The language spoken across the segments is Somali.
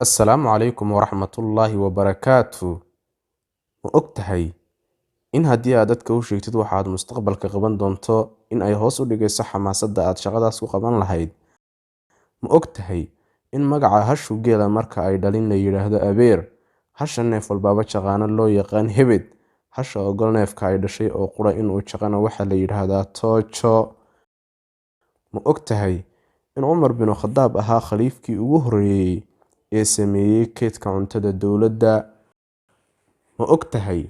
Assalaamu calaykum waraxmatullaahi wabarakaatu. Ma ogtahay in haddii aad dadka u sheegtid waxaad mustaqbalka qaban doonto in ay hoos u dhigayso xamaasadda aad shaqadaas ku qaban lahayd? Ma ogtahay in magaca hashu geela marka ay dhalin la yidhaahdo abeer, hasha neef walbaaba jaqaano loo yaqaan hebed, hasha ogol neefka ay dhashay oo qura inuu jaqana waxaa la yidhaahdaa toojo? Ma ogtahay in Cumar bin Khadaab ahaa khaliifkii ugu horreeyay ee sameeyay kaydka cuntada dowladda? Ma ogtahay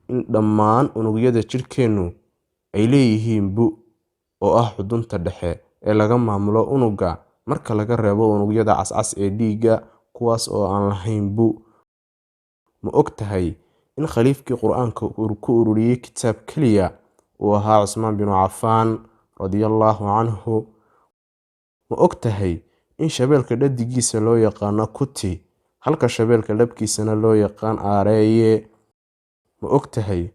in dhammaan unugyada jidhkeennu ay leeyihiin bu oo ah xudunta dhexe ee laga maamulo unugga marka laga reebo unugyada cascas ee dhiigga kuwaas oo aan lahayn bu? Ma ogtahay in khaliifkii Qur'aanka ku ururiyay kitaab keliya uu ahaa Cusmaan bin Cafaan radiyallaahu canhu? Ma ogtahay in shabeelka dhadigiisa loo yaqaano kuti halka shabeelka labkiisana loo yaqaan aareeye? Ma ogtahay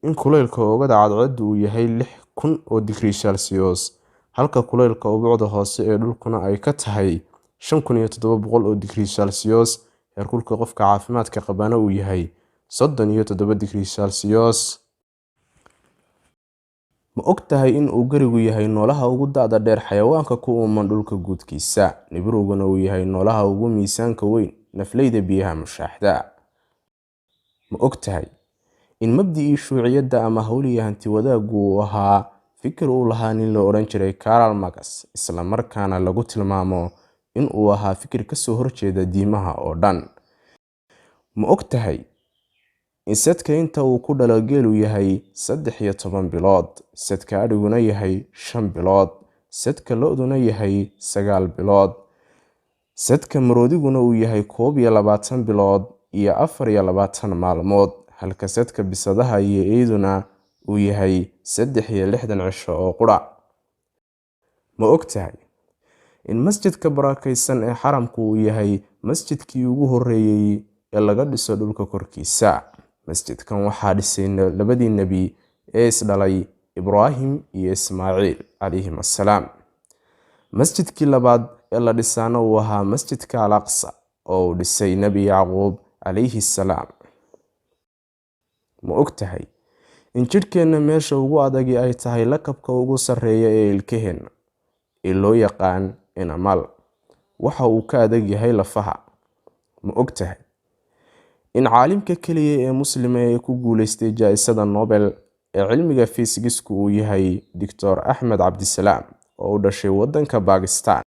in kulaylka oogada cadceeddu uu yahay 6,000 oo digrii Celsius halka kulaylka ubucda hoose ee dhulkuna ay ka tahay 5,700 oo digrii Celsius, heerkulka qofka caafimaadka qabana uu yahay 37 digrii Celsius? Ma ogtahay in uu garigu yahay noolaha ugu da'da dheer xayawaanka ku uuman dhulka guudkiisa, nibiruguna uu yahay noolaha ugu miisaanka weyn nafleyda biyaha mushaaxda? Ma ogtahay in mabda'ii shuuciyadda ama hawlihii hanti wadaaggu uu ahaa fikir uu lahaa nin la odhan jiray Karl Marx, isla markaana lagu tilmaamo in uu ahaa fikir ka soo horjeeda diimaha oo dhan? Ma ogtahay in sadka inta uu ku dhalo geelu yahay 13 bilood, sadka adhiguna yahay 5 bilood, sadka lo'duna yahay 9 bilood, sadka maroodiguna uu yahay 21 bilood iyo 24 maalmood, halka sadka bisadaha iyo eeyduna uu yahay 63 cisho oo qura? Ma ogtahay in masjidka barakaysan ee xaramku uu yahay masjidkii ugu horreeyay ee laga dhiso dhulka korkiisa? Masjidkan waxaa dhisay labadii nebi ee isdhalay, Ibraahim iyo Ismaaciil calayhim assalaam. Masjidkii labaad ee la dhisaana uu ahaa masjidka Al-Aqsa oo uu dhisay Nebi Yacquub calayhi salaam. Ma ogtahay in jidhkeenna meesha ugu adagi ay tahay lakabka ugu sarreeya ee ilkaheenna ee loo yaqaan enamel, waxa uu ka adag yahay lafaha? Ma ogtahay in caalimka keliya ee Muslima ee ku guuleystay jaa-isada Nobel ee cilmiga fiisigiska uu yahay Dr. Axmed Cabdisalaam oo u dhashay waddanka Bakistan?